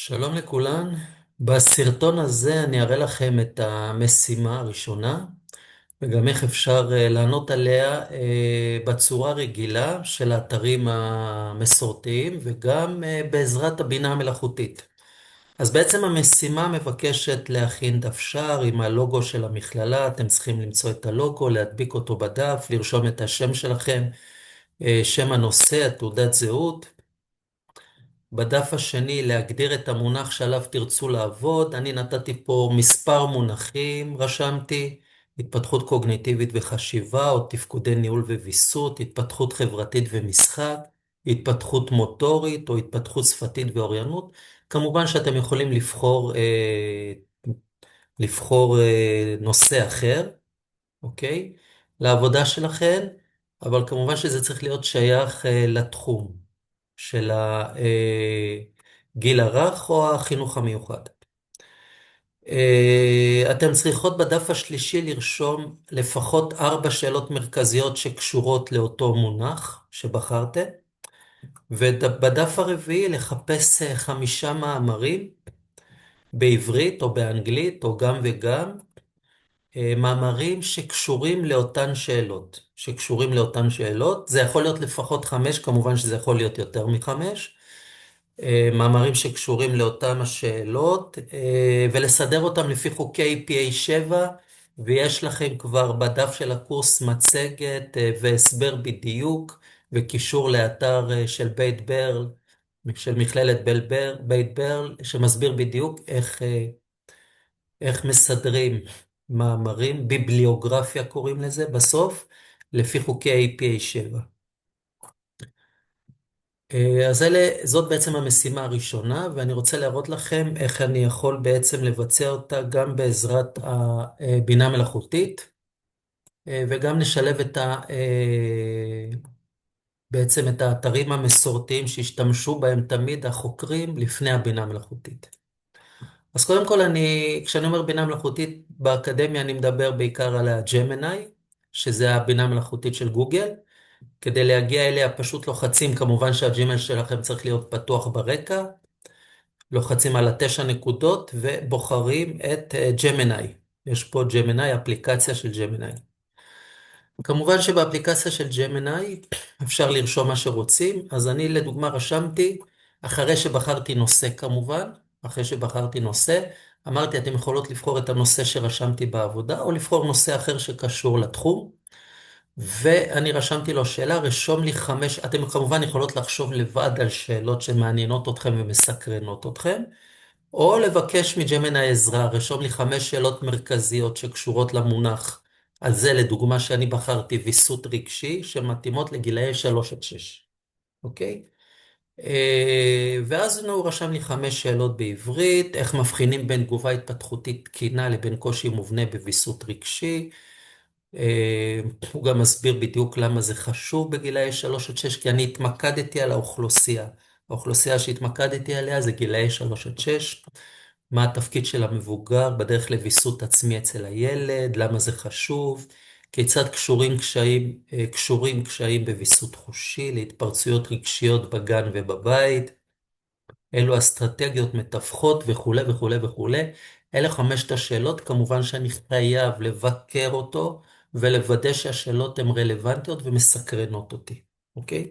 שלום לכולן. בסרטון הזה אני אראה לכם את המשימה הראשונה וגם איך אפשר לענות עליה בצורה רגילה של האתרים המסורתיים וגם בעזרת הבינה המלאכותית. אז בעצם המשימה מבקשת להכין דף שער עם הלוגו של המכללה. אתם צריכים למצוא את הלוגו, להדביק אותו בדף, לרשום את השם שלכם, שם הנושא, תעודת זהות. בדף השני להגדיר את המונח שעליו תרצו לעבוד. אני נתתי פה מספר מונחים, רשמתי: התפתחות קוגניטיבית וחשיבה, או תפקודי ניהול וויסות, התפתחות חברתית ומשחק, התפתחות מוטורית, או התפתחות שפתית ואוריינות. כמובן שאתם יכולים לבחור נושא אחר, אוקיי? לעבודה שלכם, אבל כמובן שזה צריך להיות שייך לתחום של הגיל הרך או החינוך המיוחד. אתם צריכות בדף השלישי לרשום לפחות 4 שאלות מרכזיות שקשורות לאותו מונח שבחרתם, ובדף הרביעי לחפש 5 מאמרים בעברית או באנגלית או גם וגם, מאמרים שקשורים לאותן שאלות, זה יכול להיות לפחות 5, כמובן שזה יכול להיות יותר מ5, מאמרים שקשורים לאותן השאלות, ולסדר אותם לפי חוקי PA7, ויש לכם כבר בדף של הקורס מצגת והסבר בדיוק, וקישור לאתר של בית ברל, של מכללת בית ברל, שמסביר בדיוק איך מסדרים מאמרים, ביבליוגרפיה קוראים לזה, בסוף, לפי חוקי PA7. אז זאת בעצם המשימה הראשונה, ואני רוצה להראות לכם איך אני יכול בעצם לבצע אותה גם בעזרת הבינה המלאכותית, וגם נשלב בעצם את האתרים המסורתיים שהשתמשו בהם תמיד החוקרים לפני הבינה המלאכותית. אז קודם כל, כשאני אומר בינה מלאכותית באקדמיה, אני מדבר בעיקר על הג'מיני, שזה הבינה המלאכותית של גוגל. כדי להגיע אליה פשוט לוחצים, כמובן שהג'ימייל שלכם צריך להיות פתוח ברקע, לוחצים על 9 נקודות ובוחרים את ג'מיני. יש פה ג'מיני, אפליקציה של ג'מיני. כמובן שבאפליקציה של ג'מיני אפשר לרשום מה שרוצים, אז אני לדוגמה רשמתי, אחרי שבחרתי נושא כמובן, אמרתי אתם יכולות לבחור את הנושא שרשמתי בעבודה, או לבחור נושא אחר שקשור לתחום, ואני רשמתי לו שאלה, רשום לי 5, אתם כמובן יכולות לחשוב לבד על שאלות שמעניינות אתכם ומסקרנות אתכם, או לבקש מג'מיני עזרה, רשום לי 5 שאלות מרכזיות שקשורות למונח הזה, לדוגמה שאני בחרתי ויסות רגשי, שמתאימות לגילאי 3 עד 6, אוקיי? ואז הוא רשם לי 5 שאלות בעברית: איך מבחינים בין תגובה התפתחותית תקינה לבין קושי מובנה בוויסות רגשי. הוא גם מסביר בדיוק למה זה חשוב בגילאי 3 עד 6, כי אני התמקדתי על האוכלוסייה. האוכלוסייה שהתמקדתי עליה זה גילאי 3 עד 6. מה התפקיד של המבוגר בדרך לוויסות עצמי אצל הילד, למה זה חשוב, כיצד קשורים קשיים בוויסות חושי להתפרצויות רגשיות בגן ובבית, אילו אסטרטגיות מתווכות וכו' וכו' וכו'. אלה 5 השאלות, כמובן שאני חייב לבקר אותו ולוודא שהשאלות הן רלוונטיות ומסקרנות אותי, אוקיי?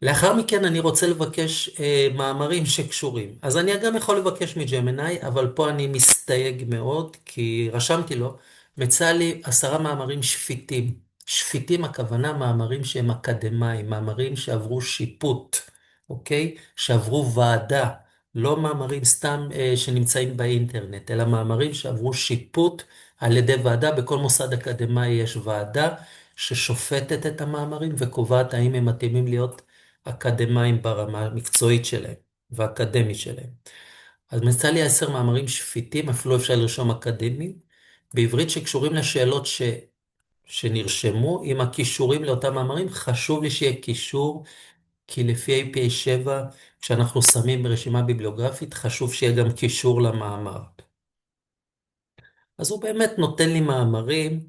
לאחר מכן אני רוצה לבקש מאמרים שקשורים. אז אני גם יכול לבקש מג'מיני, אבל פה אני מסתייג מאוד, כי רשמתי לו, מצא לי 10 מאמרים שפיטים. שפיטים הכוונה מאמרים שהם אקדמיים, מאמרים שעברו שיפוט, אוקיי? שעברו ועדה, לא מאמרים סתם שנמצאים באינטרנט, אלא מאמרים שעברו שיפוט על ידי ועדה. בכל מוסד אקדמי יש ועדה ששופטת את המאמרים וקובעת האם הם מתאימים להיות אקדמיים ברמה המקצועית שלהם והאקדמית שלהם. אז מצא לי 10 מאמרים שפיטים, אפילו אפשר לרשום אקדמיים, בעברית שקשורים לשאלות שנרשמו, עם הכישורים לאותם מאמרים. חשוב לי שיהיה קישור, כי לפי APA7, כשאנחנו שמים ברשימה ביבליוגרפית, חשוב שיהיה גם קישור למאמר. אז הוא באמת נותן לי מאמרים,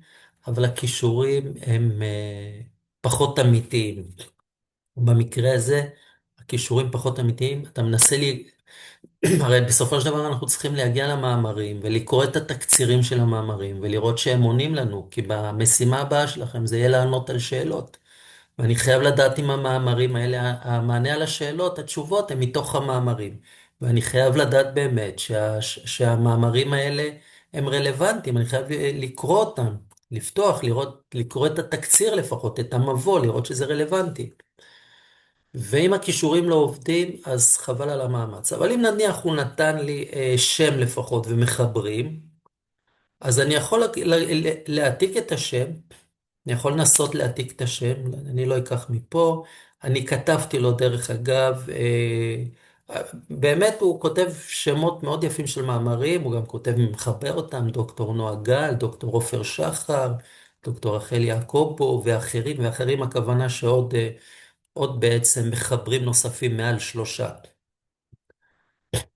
אבל הכישורים הם פחות אמיתיים. במקרה הזה, הכישורים פחות אמיתיים, אתה מנסה לי, הרי בסופו של דבר אנחנו צריכים להגיע למאמרים ולקרוא את התקצירים של המאמרים ולראות שהם עונים לנו, כי במשימה הבאה שלכם זה יהיה לענות על שאלות. ואני חייב לדעת אם המאמרים האלה, המענה על השאלות, התשובות הן מתוך המאמרים. ואני חייב לדעת באמת שהמאמרים האלה הם רלוונטיים, אני חייב לקרוא אותם, לפתוח, לראות, לקרוא את התקציר לפחות, את המבוא, לראות שזה רלוונטי. ואם הכישורים לא עובדים, אז חבל על המאמץ. אבל אם נניח הוא נתן לי שם לפחות ומחברים, אז אני יכול להעתיק את השם, אני יכול לנסות להעתיק את השם, אני לא אקח מפה. אני כתבתי לו דרך אגב, באמת הוא כותב שמות מאוד יפים של מאמרים, הוא גם כותב מחבר אותם, דוקטור נועה גל, דוקטור עופר שחר, דוקטור רחל יעקובו ואחרים, ואחרים הכוונה שעוד עוד בעצם מחברים נוספים מעל 3.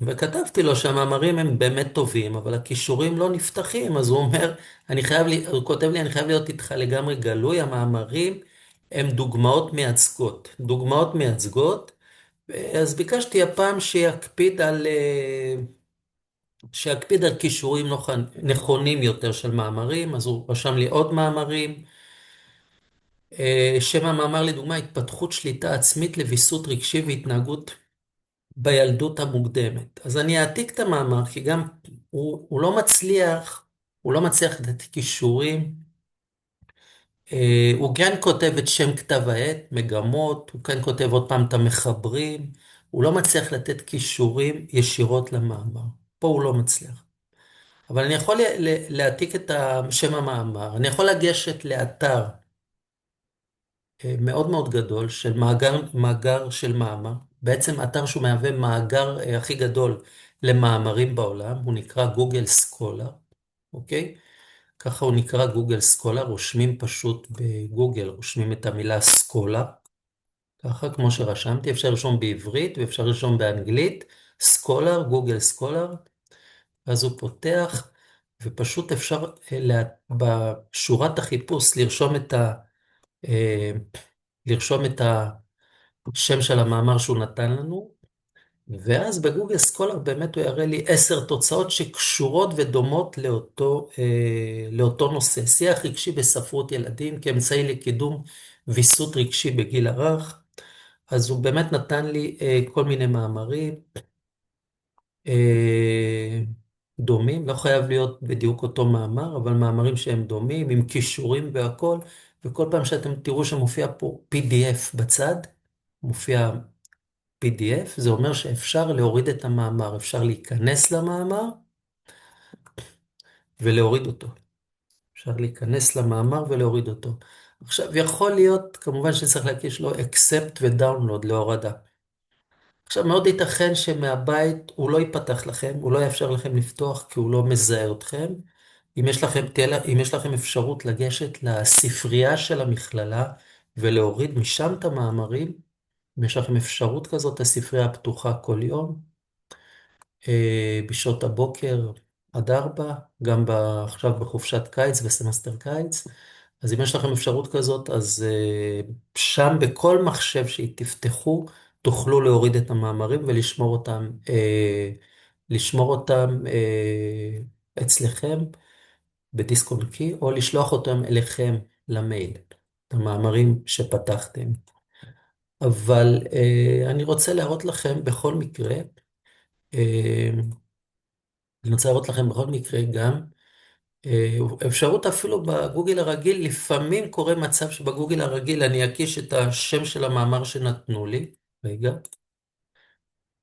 וכתבתי לו שהמאמרים הם באמת טובים, אבל הכישורים לא נפתחים, אז הוא אומר, הוא כותב לי, אני חייב להיות איתך לגמרי גלוי, המאמרים הם דוגמאות מייצגות. דוגמאות מייצגות, אז ביקשתי הפעם שיקפיד על כישורים נכונים יותר של מאמרים, אז הוא רשם לי עוד מאמרים. שם המאמר לדוגמה, התפתחות שליטה עצמית לוויסות רגשי והתנהגות בילדות המוקדמת. אז אני אעתיק את המאמר, כי גם הוא לא מצליח לתת כישורים. הוא כן כותב את שם כתב העת, מגמות, הוא כן כותב עוד פעם את המחברים, הוא לא מצליח לתת כישורים ישירות למאמר. פה הוא לא מצליח. אבל אני יכול להעתיק את שם המאמר, אני יכול לגשת לאתר מאוד מאוד גדול של מאגר של מאמר, בעצם אתר שהוא מהווה מאגר הכי גדול למאמרים בעולם, הוא נקרא גוגל סקולר, אוקיי? ככה הוא נקרא גוגל סקולר, רושמים פשוט בגוגל, רושמים את המילה סקולר, ככה כמו שרשמתי, אפשר לרשום בעברית ואפשר לרשום באנגלית, סקולר, גוגל סקולר, אז הוא פותח, ופשוט אפשר בשורת החיפוש אה, לרשום את השם של המאמר שהוא נתן לנו, ואז בגוגל סקולר באמת הוא יראה לי 10 תוצאות שקשורות ודומות לאותו נושא. שיח רגשי בספרות ילדים כאמצעי לקידום ויסות רגשי בגיל הרך. אז הוא באמת נתן לי כל מיני מאמרים אה, דומים, לא חייב להיות בדיוק אותו מאמר, אבל מאמרים שהם דומים, עם כישורים והכל, וכל פעם שאתם תראו שמופיע פה PDF בצד, מופיע PDF, זה אומר שאפשר להוריד את המאמר, אפשר להיכנס למאמר ולהוריד אותו. אפשר להיכנס למאמר ולהוריד אותו. עכשיו, יכול להיות, כמובן שצריך להקיש לו accept ו-download להורדה. עכשיו, מאוד ייתכן שמהבית הוא לא ייפתח לכם, הוא לא יאפשר לכם לפתוח כי הוא לא מזהה אתכם. אם יש לכם אפשרות לגשת לספרייה של המכללה ולהוריד משם את המאמרים, אם יש לכם אפשרות כזאת, הספרייה הפתוחה כל יום, בשעות הבוקר עד 4, גם עכשיו בחופשת קיץ, בסמסטר קיץ. אז אם יש לכם אפשרות כזאת, אז שם בכל מחשב שתפתחו, תוכלו להוריד את המאמרים ולשמור אותם, אצלכם בדיסק און קי, או לשלוח אותם אליכם למייל, את המאמרים שפתחתם. אבל אני רוצה להראות לכם בכל מקרה, אה, אני רוצה להראות לכם בכל מקרה גם, אפשרות אפילו בגוגל הרגיל, לפעמים קורה מצב שבגוגל הרגיל אני אקיש את השם של המאמר שנתנו לי, רגע,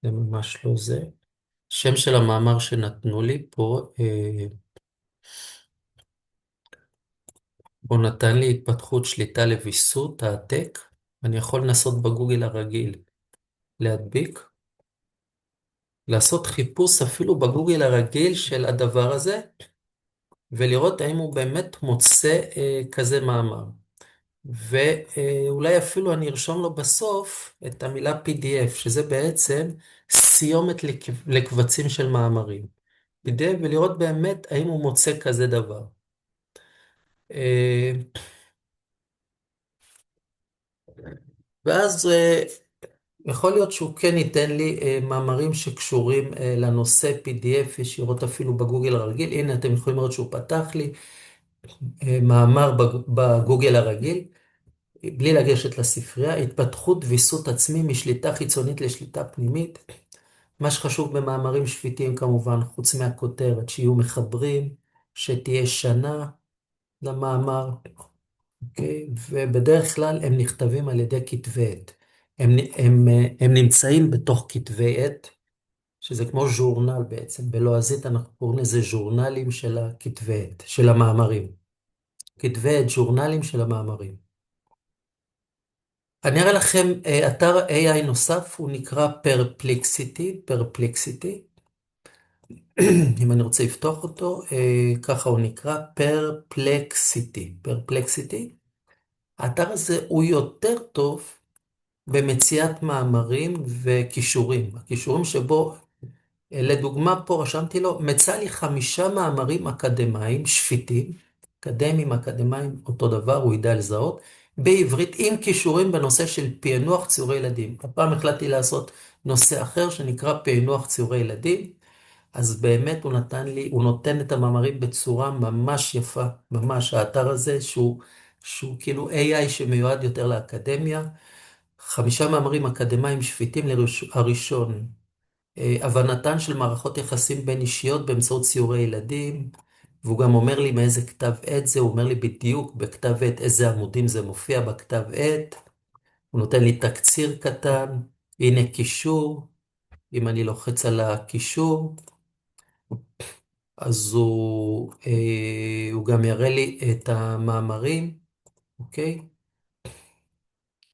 זה ממש לא זה, שם של המאמר שנתנו לי פה, הוא נתן לי התפתחות שליטה לוויסות, העתק, אני יכול לנסות בגוגל הרגיל להדביק, לעשות חיפוש אפילו בגוגל הרגיל של הדבר הזה, ולראות האם הוא באמת מוצא כזה מאמר. ואולי אפילו אני ארשום לו בסוף את המילה PDF, שזה בעצם סיומת לקבצים של מאמרים. PDF, ולראות באמת האם הוא מוצא כזה דבר. ואז יכול להיות שהוא כן ייתן לי מאמרים שקשורים לנושא PDF ישירות אפילו בגוגל הרגיל. הנה, אתם יכולים לראות שהוא פתח לי מאמר בגוגל הרגיל, בלי לגשת לספרייה, התפתחות ויסות עצמי משליטה חיצונית לשליטה פנימית. מה שחשוב במאמרים שפיטים כמובן, חוץ מהכותרת, שיהיו מחברים, שתהיה שנה למאמר, אוקיי? ובדרך כלל הם נכתבים על ידי כתבי עת. הם נמצאים בתוך כתבי עת, שזה כמו ז'ורנל בעצם. בלועזית אנחנו קוראים לזה ז'ורנלים של הכתבי עת, של המאמרים. כתבי עת, ז'ורנלים של המאמרים. אני אראה לכם אתר AI נוסף, הוא נקרא פרפלקסיטי, אם אני רוצה לפתוח אותו, ככה הוא נקרא, פרפלקסיטי. האתר הזה הוא יותר טוב במציאת מאמרים וכישורים. הכישורים שבו, לדוגמה פה רשמתי לו, מצא לי 5 מאמרים אקדמיים שפיטים, אקדמיים, אותו דבר, הוא ידע לזהות, בעברית עם כישורים בנושא של פענוח ציורי ילדים. הפעם החלטתי לעשות נושא אחר שנקרא פענוח ציורי ילדים, אז באמת הוא נותן את המאמרים בצורה ממש יפה, ממש האתר הזה שהוא כאילו AI שמיועד יותר לאקדמיה. 5 מאמרים אקדמיים שפיטים הראשון, הבנתן של מערכות יחסים בין אישיות באמצעות ציורי ילדים, והוא גם אומר לי מאיזה כתב עת זה, הוא אומר לי בדיוק בכתב עת איזה עמודים זה מופיע בכתב עת, הוא נותן לי תקציר קטן, הנה קישור, אם אני לוחץ על הקישור, אז הוא גם יראה לי את המאמרים, אוקיי?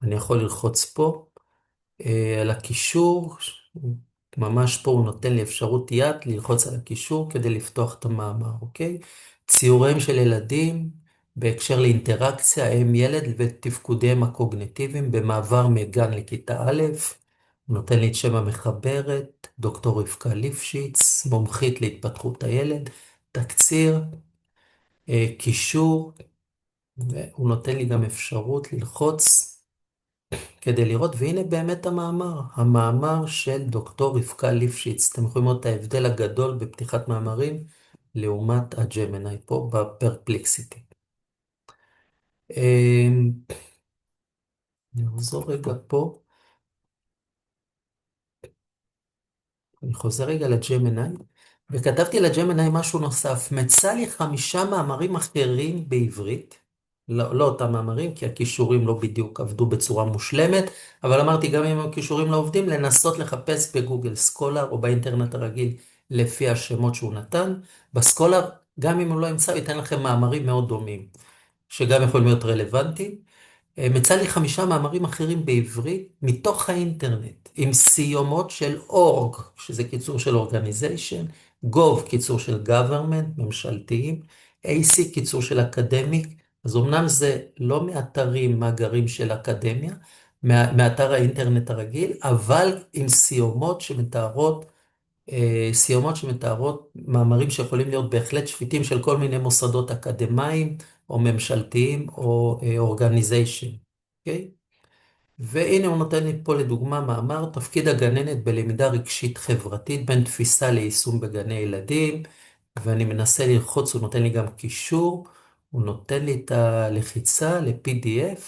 אני יכול ללחוץ פה על הקישור, ממש פה הוא נותן לי אפשרות יד ללחוץ על הקישור כדי לפתוח את המאמר, אוקיי? ציוריהם של ילדים בהקשר לאינטראקציה, הם ילד ותפקודיהם הקוגניטיביים במעבר מגן לכיתה א', הוא נותן לי את שם המחברת, דוקטור רבקה ליפשיץ, מומחית להתפתחות הילד, תקציר, קישור, והוא נותן לי גם אפשרות ללחוץ כדי לראות, והנה באמת המאמר של דוקטור רבקה ליפשיץ. אתם יכולים לראות את ההבדל הגדול בפתיחת מאמרים לעומת הג'מיני פה בפרפלקסיטי. אני אחזור רגע פה, אני חוזר רגע לג'מיני, וכתבתי לג'מיני משהו נוסף, מצא לי 5 מאמרים אחרים בעברית, לא אותם מאמרים, כי הכישורים לא בדיוק עבדו בצורה מושלמת, אבל אמרתי גם אם הכישורים לא עובדים, לנסות לחפש בגוגל סקולר או באינטרנט הרגיל לפי השמות שהוא נתן. בסקולר, גם אם הוא לא ימצא, ייתן לכם מאמרים מאוד דומים, שגם יכולים להיות רלוונטיים. מצא לי 5 מאמרים אחרים בעברית מתוך האינטרנט, עם סיומות של אורג, שזה קיצור של Organization, gov, קיצור של government, ממשלתיים, AC, קיצור של אקדמיק, אז אמנם זה לא מאגרים של אקדמיה, מאתר האינטרנט הרגיל, אבל עם סיומות שמתארות מאמרים שיכולים להיות בהחלט שפיטים של כל מיני מוסדות אקדמיים, או ממשלתיים, או אורגניזיישן, אוקיי? והנה הוא נותן לי פה לדוגמה מאמר, תפקיד הגננת בלמידה רגשית חברתית, בין תפיסה ליישום בגני ילדים, ואני מנסה ללחוץ, הוא נותן לי גם קישור, הוא נותן לי את הלחיצה ל-PDF,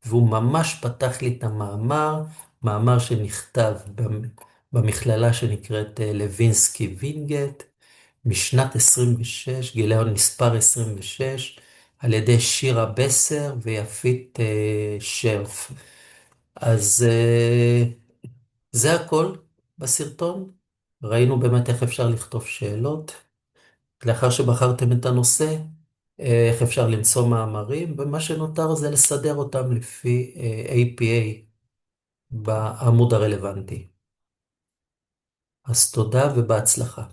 והוא ממש פתח לי את מאמר שנכתב במכללה שנקראת לוינסקי וינגייט, משנת 26, גיליון מספר 26, על ידי שירה בסר ויפית שרף. אז זה הכל בסרטון. ראינו באמת איך אפשר לכתוב שאלות. לאחר שבחרתם את הנושא, איך אפשר למצוא מאמרים, ומה שנותר זה לסדר אותם לפי APA בעמוד הרלוונטי. אז תודה ובהצלחה.